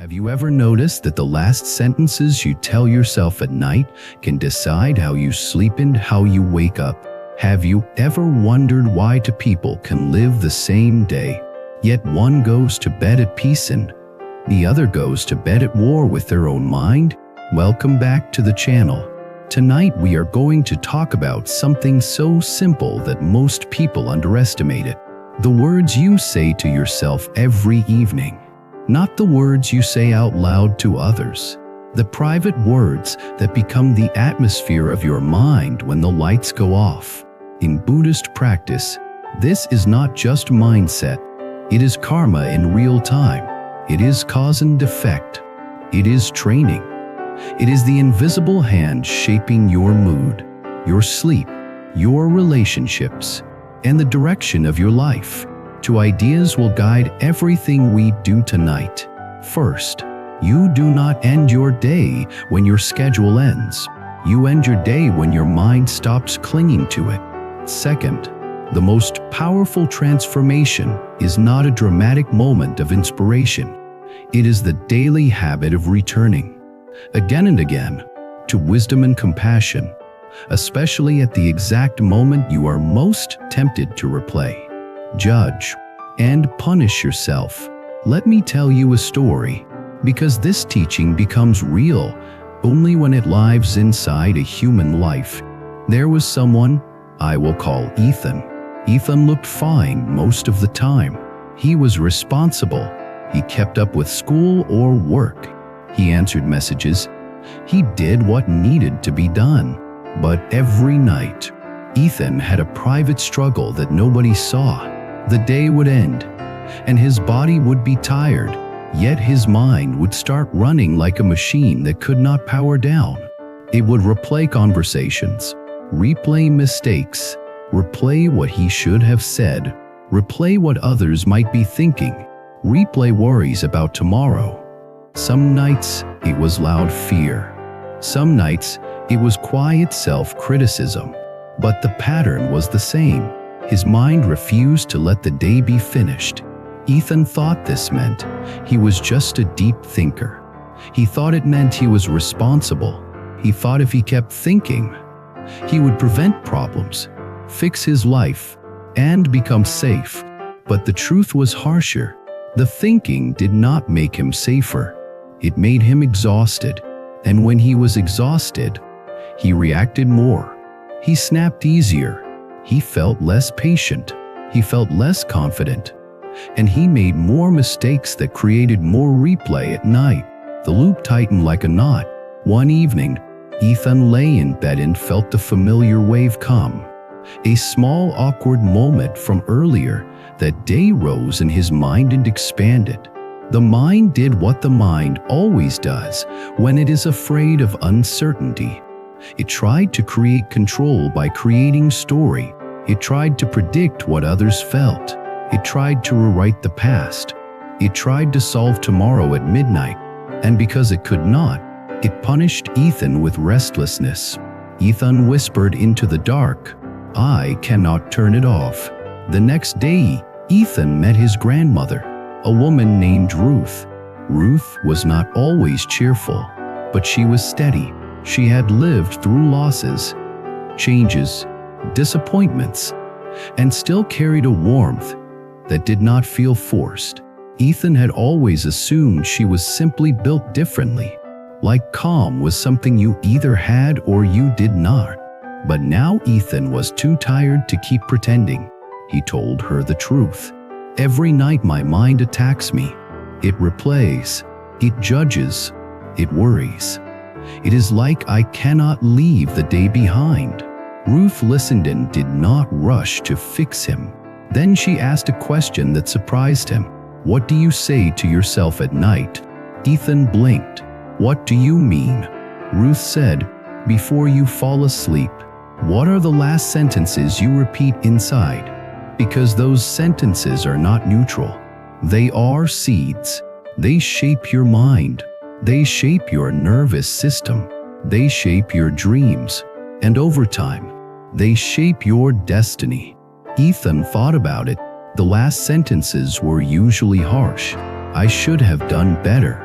Have you ever noticed that the last sentences you tell yourself at night can decide how you sleep and how you wake up? Have you ever wondered why two people can live the same day, yet one goes to bed at peace and the other goes to bed at war with their own mind? Welcome back to the channel. Tonight we are going to talk about something so simple that most people underestimate it. The words you say to yourself every evening. Not the words you say out loud to others. The private words that become the atmosphere of your mind when the lights go off. In Buddhist practice, this is not just mindset. It is karma in real time. It is cause and effect. It is training. It is the invisible hand shaping your mood, your sleep, your relationships, and the direction of your life. Two ideas will guide everything we do tonight. First, you do not end your day when your schedule ends. You end your day when your mind stops clinging to it. Second, the most powerful transformation is not a dramatic moment of inspiration. It is the daily habit of returning, again and again, to wisdom and compassion, especially at the exact moment you are most tempted to replay, judge, and punish yourself. Let me tell you a story, because this teaching becomes real only when it lives inside a human life. There was someone I will call Ethan. Ethan looked fine most of the time. He was responsible. He kept up with school or work. He answered messages. He did what needed to be done. But every night, Ethan had a private struggle that nobody saw. The day would end, and his body would be tired, yet his mind would start running like a machine that could not power down. It would replay conversations, replay mistakes, replay what he should have said, replay what others might be thinking, replay worries about tomorrow. Some nights, it was loud fear. Some nights, it was quiet self-criticism. But the pattern was the same. His mind refused to let the day be finished. Ethan thought this meant he was just a deep thinker. He thought it meant he was responsible. He thought if he kept thinking, he would prevent problems, fix his life, and become safe. But the truth was harsher. The thinking did not make him safer. It made him exhausted. And when he was exhausted, he reacted more. He snapped easier. He felt less patient. He felt less confident. And he made more mistakes that created more replay at night. The loop tightened like a knot. One evening, Ethan lay in bed and felt the familiar wave come. A small awkward moment from earlier that day rose in his mind and expanded. The mind did what the mind always does when it is afraid of uncertainty. It tried to create control by creating story. It tried to predict what others felt. It tried to rewrite the past. It tried to solve tomorrow at midnight. And because it could not, it punished Ethan with restlessness. Ethan whispered into the dark, "I cannot turn it off." The next day, Ethan met his grandmother, a woman named Ruth. Ruth was not always cheerful, but she was steady. She had lived through losses, changes, disappointments, and still carried a warmth that did not feel forced. Ethan had always assumed she was simply built differently, like calm was something you either had or you did not. But now Ethan was too tired to keep pretending. He told her the truth. "Every night my mind attacks me. It replays, it judges, it worries. It is like I cannot leave the day behind." Ruth listened and did not rush to fix him. Then she asked a question that surprised him. "What do you say to yourself at night?" Ethan blinked. "What do you mean?" Ruth said, "Before you fall asleep, what are the last sentences you repeat inside? Because those sentences are not neutral. They are seeds. They shape your mind. They shape your nervous system. They shape your dreams. And over time, they shape your destiny." Ethan thought about it. The last sentences were usually harsh. "I should have done better.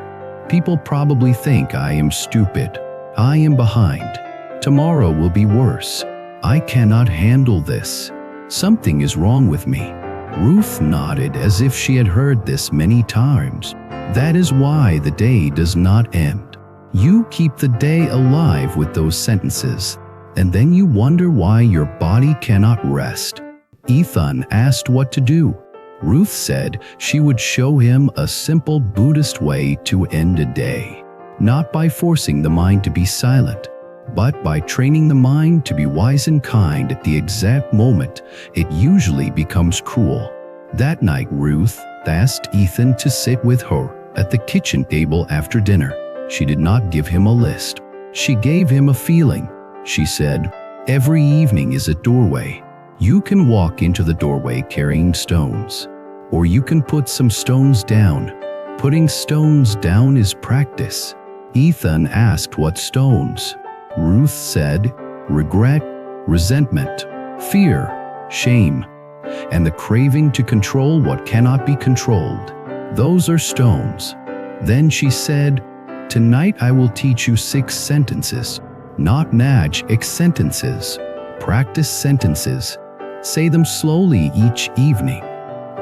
People probably think I am stupid. I am behind. Tomorrow will be worse. I cannot handle this. Something is wrong with me. Ruth nodded as if she had heard this many times. That is why the day does not end. You keep the day alive with those sentences, and then you wonder why your body cannot rest. Ethan asked what to do. Ruth said she would show him a simple Buddhist way to end a day, not by forcing the mind to be silent, but by training the mind to be wise and kind at the exact moment it usually becomes cruel. That night, Ruth asked Ethan to sit with her at the kitchen table after dinner. She did not give him a list. She gave him a feeling. She said, "Every evening is a doorway. You can walk into the doorway carrying stones, or you can put some stones down. Putting stones down is practice." Ethan asked what stones. Ruth said, regret, resentment, fear, shame, and the craving to control what cannot be controlled. Those are stones. Then she said, "Tonight I will teach you 6 sentences, not magic sentences. Practice sentences. Say them slowly each evening.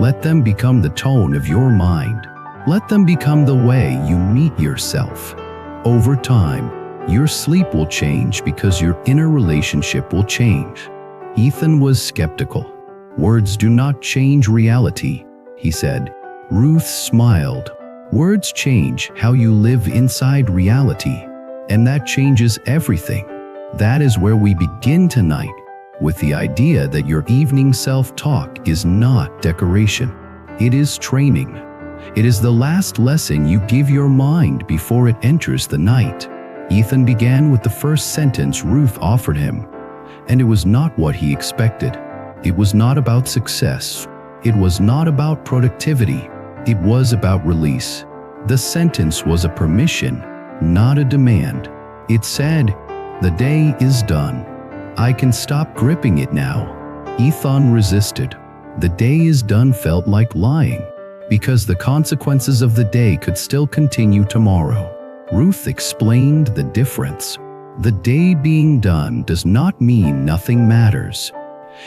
Let them become the tone of your mind. Let them become the way you meet yourself. Over time, your sleep will change because your inner relationship will change." Ethan was skeptical. "Words do not change reality," he said. Ruth smiled. "Words change how you live inside reality, and that changes everything." That is where we begin tonight, with the idea that your evening self-talk is not decoration. It is training. It is the last lesson you give your mind before it enters the night. Ethan began with the first sentence Ruth offered him, and it was not what he expected. It was not about success. It was not about productivity. It was about release. The sentence was a permission, not a demand. It said, "The day is done. I can stop gripping it now." Ethan resisted. The day is done felt like lying, because the consequences of the day could still continue tomorrow. Ruth explained the difference. The day being done does not mean nothing matters.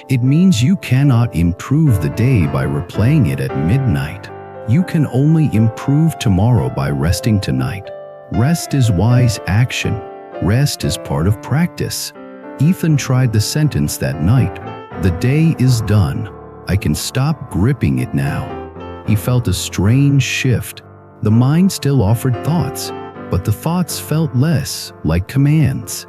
It means you cannot improve the day by replaying it at midnight. You can only improve tomorrow by resting tonight. Rest is wise action. Rest is part of practice. Ethan tried the sentence that night. "The day is done. I can stop gripping it now." He felt a strange shift. The mind still offered thoughts, but the thoughts felt less like commands.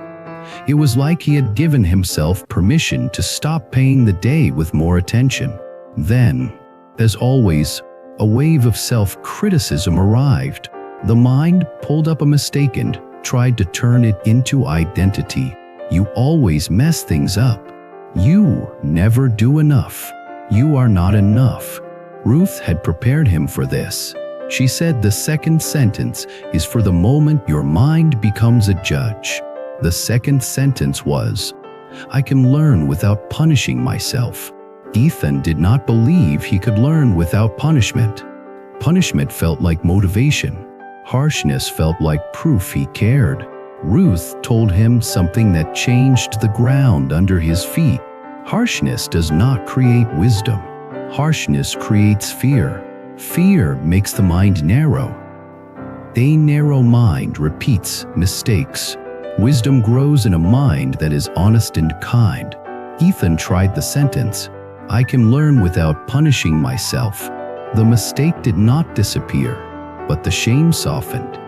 It was like he had given himself permission to stop paying the day with more attention. Then, as always, a wave of self-criticism arrived. The mind pulled up a mistake and tried to turn it into identity. "You always mess things up. You never do enough. You are not enough." Ruth had prepared him for this. She said the second sentence is for the moment your mind becomes a judge. The second sentence was, "I can learn without punishing myself." Ethan did not believe he could learn without punishment. Punishment felt like motivation. Harshness felt like proof he cared. Ruth told him something that changed the ground under his feet. Harshness does not create wisdom. Harshness creates fear. Fear makes the mind narrow. A narrow mind repeats mistakes. Wisdom grows in a mind that is honest and kind. Ethan tried the sentence, "I can learn without punishing myself." The mistake did not disappear, but the shame softened.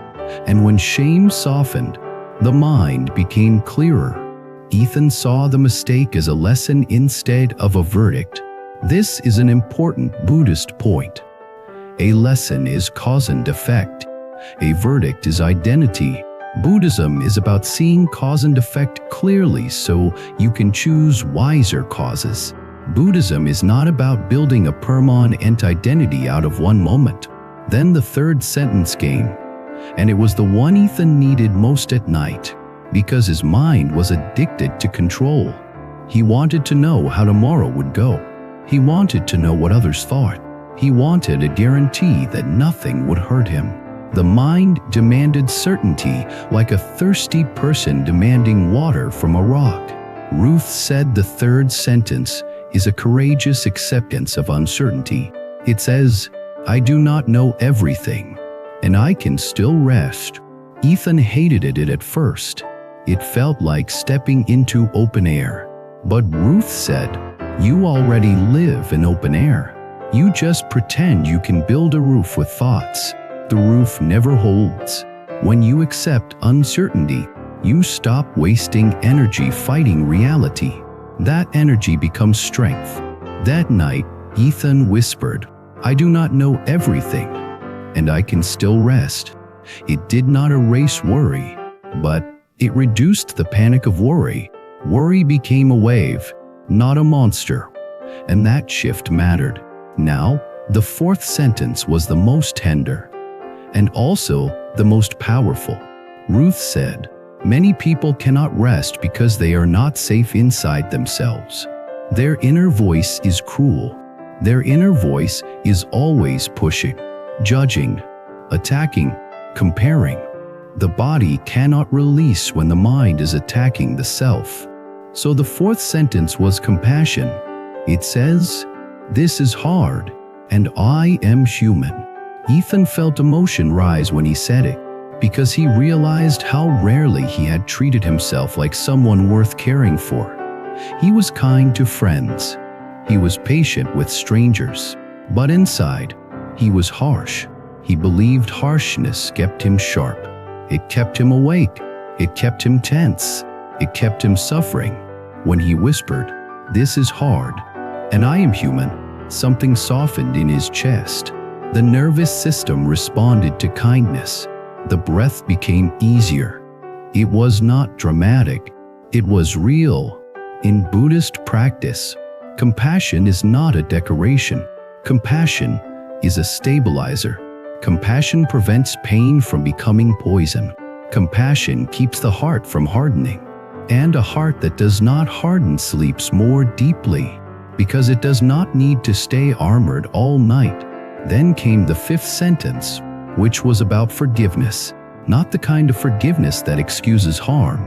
And when shame softened, the mind became clearer. Ethan saw the mistake as a lesson instead of a verdict. This is an important Buddhist point. A lesson is cause and effect. A verdict is identity. Buddhism is about seeing cause and effect clearly so you can choose wiser causes. Buddhism is not about building a permanent identity out of one moment. Then the third sentence came, and it was the one Ethan needed most at night, because his mind was addicted to control. He wanted to know how tomorrow would go. He wanted to know what others thought. He wanted a guarantee that nothing would hurt him. The mind demanded certainty, like a thirsty person demanding water from a rock. Ruth said the third sentence is a courageous acceptance of uncertainty. It says, "I do not know everything, and I can still rest." Ethan hated it at first. It felt like stepping into open air. But Ruth said, "You already live in open air. You just pretend you can build a roof with thoughts. The roof never holds. When you accept uncertainty, you stop wasting energy fighting reality. That energy becomes strength." That night, Ethan whispered, "I do not know everything, and I can still rest." It did not erase worry, but it reduced the panic of worry. Worry became a wave, not a monster. And that shift mattered. Now, the fourth sentence was the most tender, and also the most powerful. Ruth said, "Many people cannot rest because they are not safe inside themselves. Their inner voice is cruel. Their inner voice is always pushing, judging, attacking, comparing. The body cannot release when the mind is attacking the self." So the fourth sentence was compassion. It says, "This is hard, and I am human." Ethan felt emotion rise when he said it, because he realized how rarely he had treated himself like someone worth caring for. He was kind to friends. He was patient with strangers. But inside, he was harsh. He believed harshness kept him sharp. It kept him awake. It kept him tense. It kept him suffering. When he whispered, "This is hard, and I am human," something softened in his chest. The nervous system responded to kindness. The breath became easier. It was not dramatic. It was real. In Buddhist practice, compassion is not a decoration. Compassion is a stabilizer. Compassion prevents pain from becoming poison. Compassion keeps the heart from hardening. And a heart that does not harden sleeps more deeply, because it does not need to stay armored all night. Then came the fifth sentence, which was about forgiveness. Not the kind of forgiveness that excuses harm,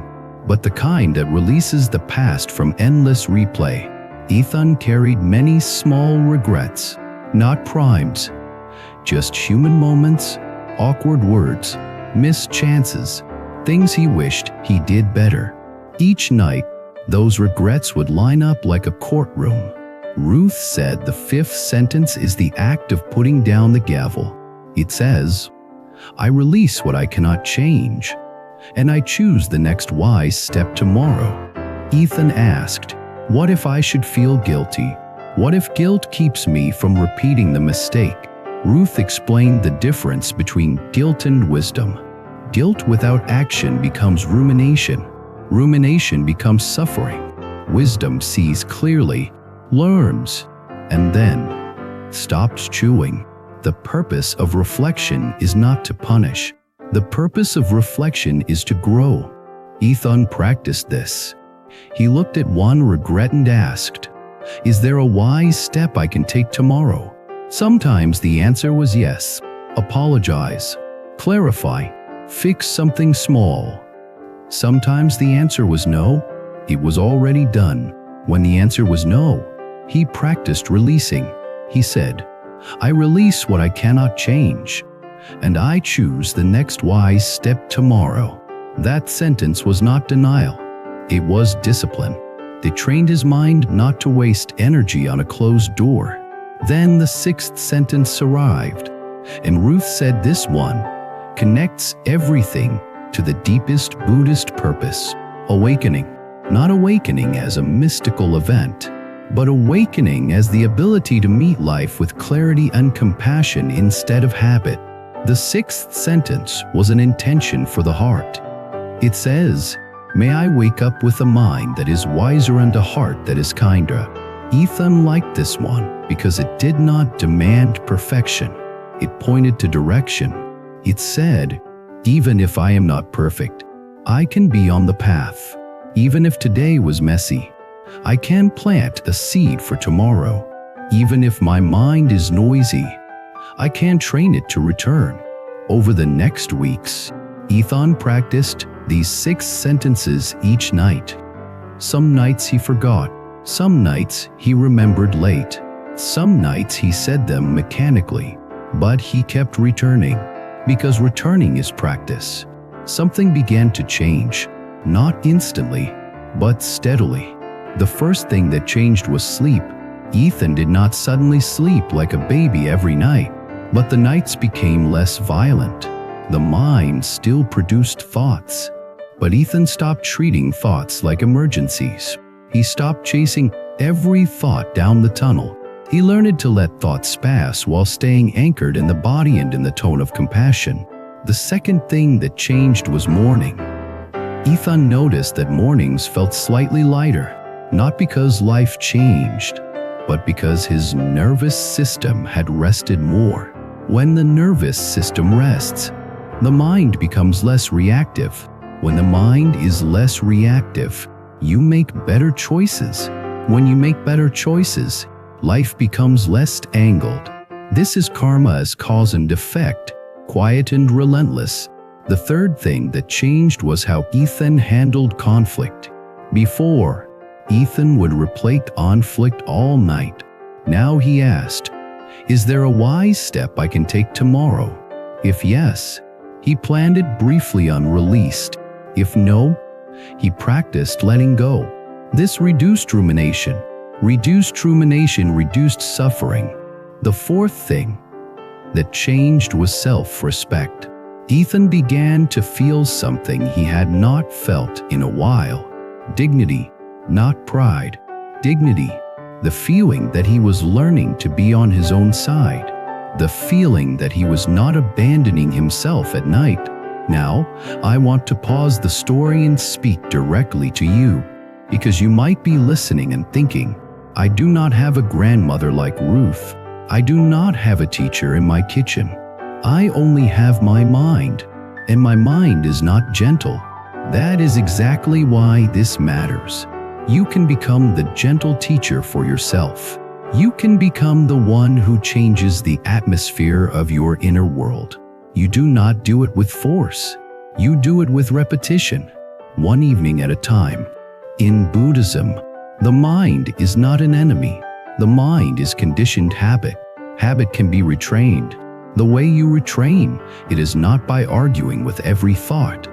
but the kind that releases the past from endless replay. Ethan carried many small regrets, not crimes, just human moments, awkward words, missed chances, things he wished he did better. Each night, those regrets would line up like a courtroom. Ruth said the fifth sentence is the act of putting down the gavel. It says, "I release what I cannot change, and I choose the next wise step tomorrow." Ethan asked, "What if I should feel guilty? What if guilt keeps me from repeating the mistake?" Ruth explained the difference between guilt and wisdom. Guilt without action becomes rumination. Rumination becomes suffering. Wisdom sees clearly, learns, and then stops chewing. The purpose of reflection is not to punish. The purpose of reflection is to grow. Ethan practiced this. He looked at one regret and asked, "Is there a wise step I can take tomorrow?" Sometimes the answer was yes. Apologize, clarify, fix something small. Sometimes the answer was no. It was already done. When the answer was no, he practiced releasing. He said, "I release what I cannot change, and I choose the next wise step tomorrow." That sentence was not denial. It was discipline. It trained his mind not to waste energy on a closed door. Then the sixth sentence arrived, and Ruth said this one connects everything to the deepest Buddhist purpose: awakening. Not awakening as a mystical event, but awakening as the ability to meet life with clarity and compassion instead of habit. The sixth sentence was an intention for the heart. It says, "May I wake up with a mind that is wiser and a heart that is kinder." Ethan liked this one because it did not demand perfection. It pointed to direction. It said, "Even if I am not perfect, I can be on the path. Even if today was messy, I can plant a seed for tomorrow. Even if my mind is noisy, I can train it to return." Over the next weeks, Ethan practiced these 6 sentences each night. Some nights he forgot. Some nights he remembered late. Some nights he said them mechanically. But he kept returning, because returning is practice. Something began to change, not instantly, but steadily. The first thing that changed was sleep. Ethan did not suddenly sleep like a baby every night, but the nights became less violent. The mind still produced thoughts, but Ethan stopped treating thoughts like emergencies. He stopped chasing every thought down the tunnel. He learned to let thoughts pass while staying anchored in the body and in the tone of compassion. The second thing that changed was morning. Ethan noticed that mornings felt slightly lighter, not because life changed, but because his nervous system had rested more. When the nervous system rests, the mind becomes less reactive. When the mind is less reactive, you make better choices. When you make better choices, life becomes less angled. This is karma as cause and effect, quiet and relentless. The third thing that changed was how Ethan handled conflict. Before, Ethan would replay conflict all night. Now he asked, "Is there a wise step I can take tomorrow?" If yes, he planned it briefly unreleased. If no, he practiced letting go. This reduced rumination. Reduced suffering. The fourth thing that changed was self-respect. Ethan began to feel something he had not felt in a while. Dignity, not pride. Dignity, the feeling that he was learning to be on his own side. The feeling that he was not abandoning himself at night. Now, I want to pause the story and speak directly to you, because you might be listening and thinking, I do not have a grandmother like Ruth. I do not have a teacher in my kitchen. I only have my mind, and my mind is not gentle. That is exactly why this matters. You can become the gentle teacher for yourself. You can become the one who changes the atmosphere of your inner world. You do not do it with force. You do it with repetition, one evening at a time. In Buddhism, the mind is not an enemy. The mind is conditioned habit. Habit can be retrained. The way you retrain it is not by arguing with every thought.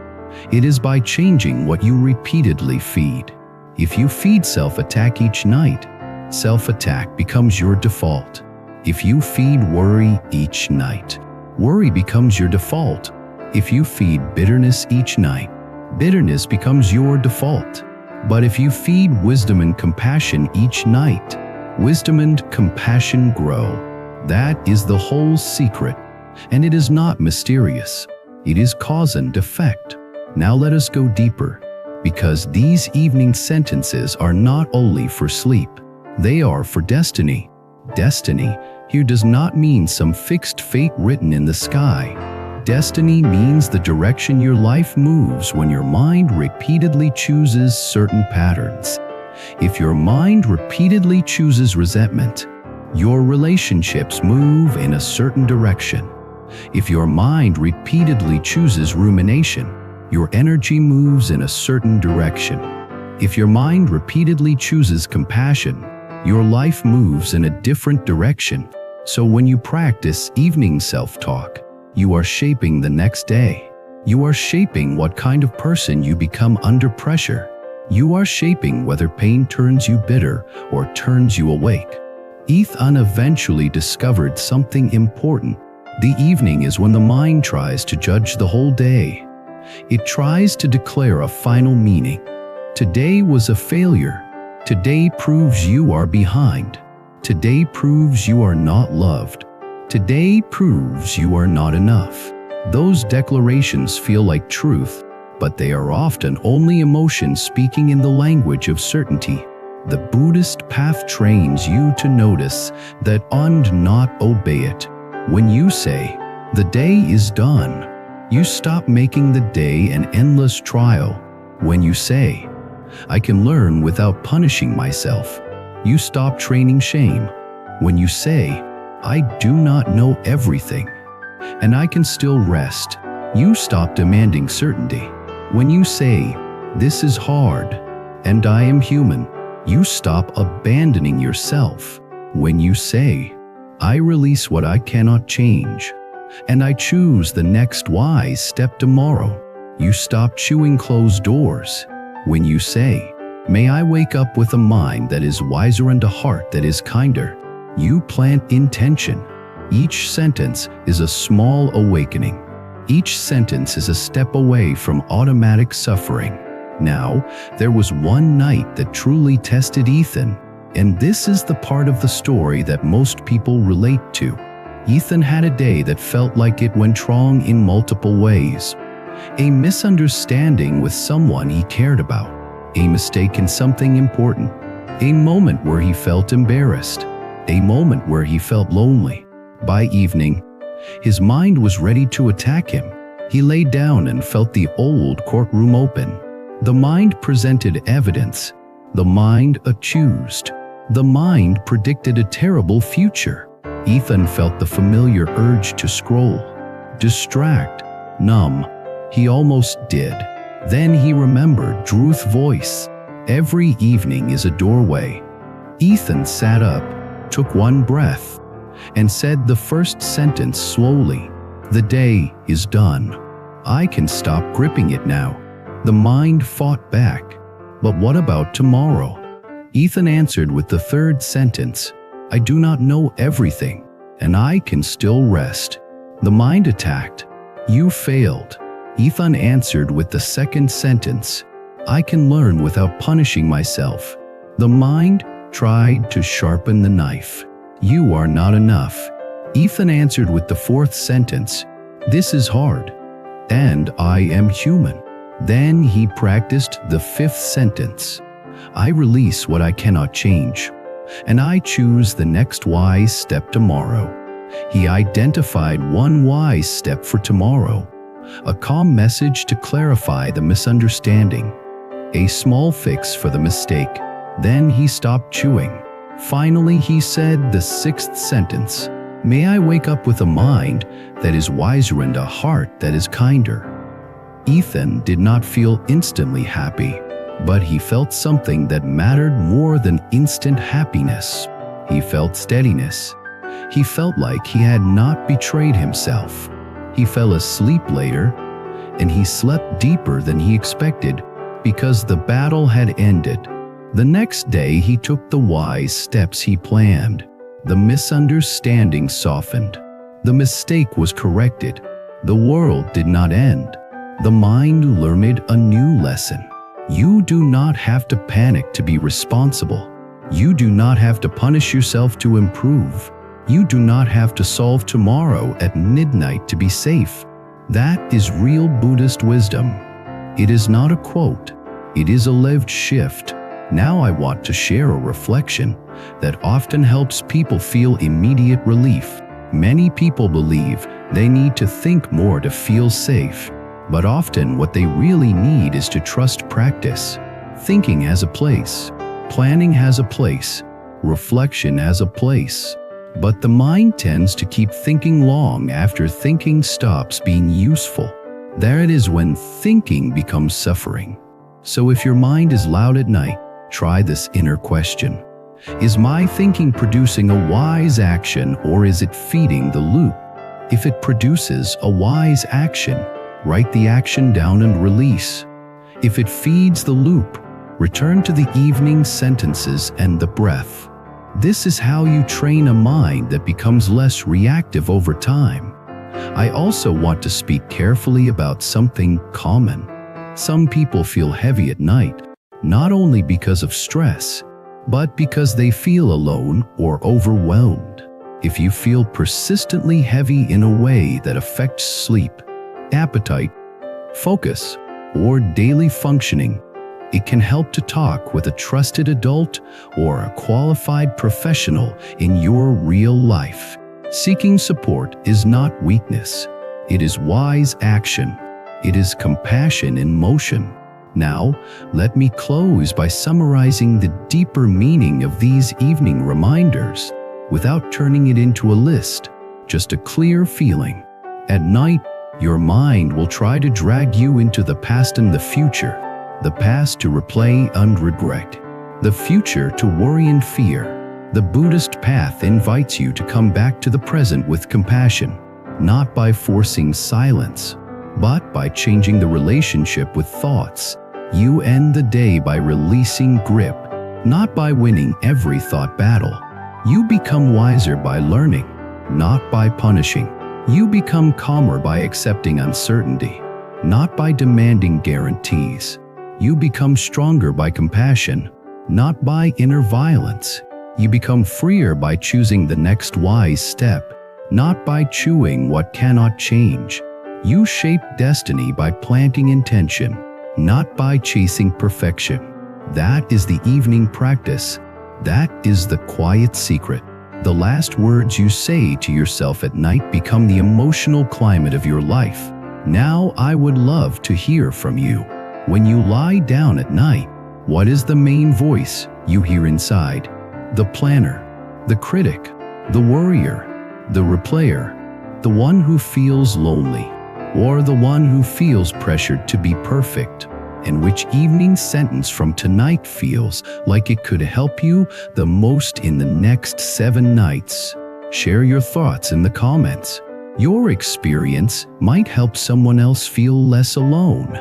It is by changing what you repeatedly feed. If you feed self-attack each night, self-attack becomes your default. If you feed worry each night, worry becomes your default. If you feed bitterness each night, bitterness becomes your default. But if you feed wisdom and compassion each night, wisdom and compassion grow. That is the whole secret, and it is not mysterious. It is cause and effect. Now let us go deeper, because these evening sentences are not only for sleep, they are for destiny. Destiny here does not mean some fixed fate written in the sky. Destiny means the direction your life moves when your mind repeatedly chooses certain patterns. If your mind repeatedly chooses resentment, your relationships move in a certain direction. If your mind repeatedly chooses rumination, your energy moves in a certain direction. If your mind repeatedly chooses compassion, your life moves in a different direction. So when you practice evening self-talk, you are shaping the next day. You are shaping what kind of person you become under pressure. You are shaping whether pain turns you bitter or turns you awake. Ethan eventually discovered something important. The evening is when the mind tries to judge the whole day. It tries to declare a final meaning. Today was a failure. Today proves you are behind. Today proves you are not loved. Today proves you are not enough. Those declarations feel like truth, but they are often only emotion speaking in the language of certainty. The Buddhist path trains you to notice that and not obey it. When you say, the day is done, you stop making the day an endless trial. When you say, I can learn without punishing myself, you stop training shame. When you say, I do not know everything, and I can still rest. You stop demanding certainty. When you say, "This is hard, and I am human," you stop abandoning yourself. When you say, "I release what I cannot change, and I choose the next wise step tomorrow," you stop chewing closed doors. When you say, "May I wake up with a mind that is wiser and a heart that is kinder," you plant intention. Each sentence is a small awakening. Each sentence is a step away from automatic suffering. Now, there was one night that truly tested Ethan, and this is the part of the story that most people relate to. Ethan had a day that felt like it went wrong in multiple ways. A misunderstanding with someone he cared about, a mistake in something important, a moment where he felt embarrassed, a moment where he felt lonely. By evening, his mind was ready to attack him. He lay down and felt the old courtroom open. The mind presented evidence. The mind accused. The mind predicted a terrible future. Ethan felt the familiar urge to scroll, distract, numb. He almost did. Then he remembered Drew's voice. Every evening is a doorway. Ethan sat up, took one breath, and said the first sentence slowly. "The day is done. I can stop gripping it now." The mind fought back. "But what about tomorrow?" Ethan answered with the third sentence. "I do not know everything, and I can still rest." The mind attacked. "You failed." Ethan answered with the second sentence. "I can learn without punishing myself." The mind tried to sharpen the knife. "You are not enough." Ethan answered with the fourth sentence. "This is hard, and I am human." Then he practiced the fifth sentence. "I release what I cannot change, and I choose the next wise step tomorrow." He identified one wise step for tomorrow, a calm message to clarify the misunderstanding, a small fix for the mistake. Then he stopped chewing. Finally, he said the sixth sentence. "May I wake up with a mind that is wiser and a heart that is kinder." Ethan did not feel instantly happy, but he felt something that mattered more than instant happiness. He felt steadiness. He felt like he had not betrayed himself. He fell asleep later, and he slept deeper than he expected because the battle had ended. The next day, he took the wise steps he planned. The misunderstanding softened. The mistake was corrected. The world did not end. The mind learned a new lesson. You do not have to panic to be responsible. You do not have to punish yourself to improve. You do not have to solve tomorrow at midnight to be safe. That is real Buddhist wisdom. It is not a quote. It is a lived shift. Now I want to share a reflection that often helps people feel immediate relief. Many people believe they need to think more to feel safe, but often what they really need is to trust practice. Thinking has a place. Planning has a place. Reflection has a place. But the mind tends to keep thinking long after thinking stops being useful. There it is when thinking becomes suffering. So if your mind is loud at night, try this inner question. Is my thinking producing a wise action, or is it feeding the loop? If it produces a wise action, write the action down and release. If it feeds the loop, return to the evening sentences and the breath. This is how you train a mind that becomes less reactive over time. I also want to speak carefully about something common. Some people feel heavy at night, not only because of stress, but because they feel alone or overwhelmed. If you feel persistently heavy in a way that affects sleep, appetite, focus, or daily functioning, it can help to talk with a trusted adult or a qualified professional in your real life. Seeking support is not weakness. It is wise action. It is compassion in motion. Now, let me close by summarizing the deeper meaning of these evening reminders without turning it into a list, just a clear feeling. At night, your mind will try to drag you into the past and the future. The past to replay and regret. The future to worry and fear. The Buddhist path invites you to come back to the present with compassion, not by forcing silence, but by changing the relationship with thoughts. You end the day by releasing grip, not by winning every thought battle. You become wiser by learning, not by punishing. You become calmer by accepting uncertainty, not by demanding guarantees. You become stronger by compassion, not by inner violence. You become freer by choosing the next wise step, not by chewing what cannot change. You shape destiny by planting intention, not by chasing perfection. That is the evening practice. That is the quiet secret. The last words you say to yourself at night become the emotional climate of your life. Now I would love to hear from you. When you lie down at night, what is the main voice you hear inside? The planner, the critic, the worrier, the replayer, the one who feels lonely, or the one who feels pressured to be perfect? And which evening sentence from tonight feels like it could help you the most in the next 7 nights? Share your thoughts in the comments. Your experience might help someone else feel less alone.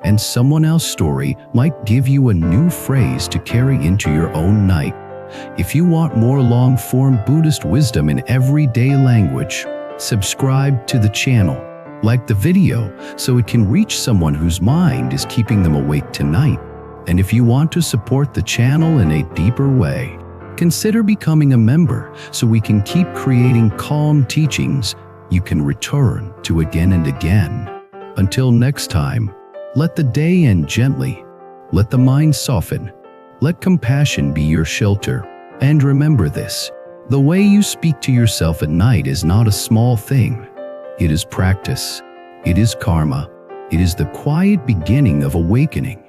And someone else's story might give you a new phrase to carry into your own night. If you want more long-form Buddhist wisdom in everyday language, subscribe to the channel. Like the video so it can reach someone whose mind is keeping them awake tonight. And if you want to support the channel in a deeper way, consider becoming a member so we can keep creating calm teachings you can return to again and again. Until next time, let the day end gently. Let the mind soften. Let compassion be your shelter. And remember this: the way you speak to yourself at night is not a small thing. It is practice. It is karma. It is the quiet beginning of awakening.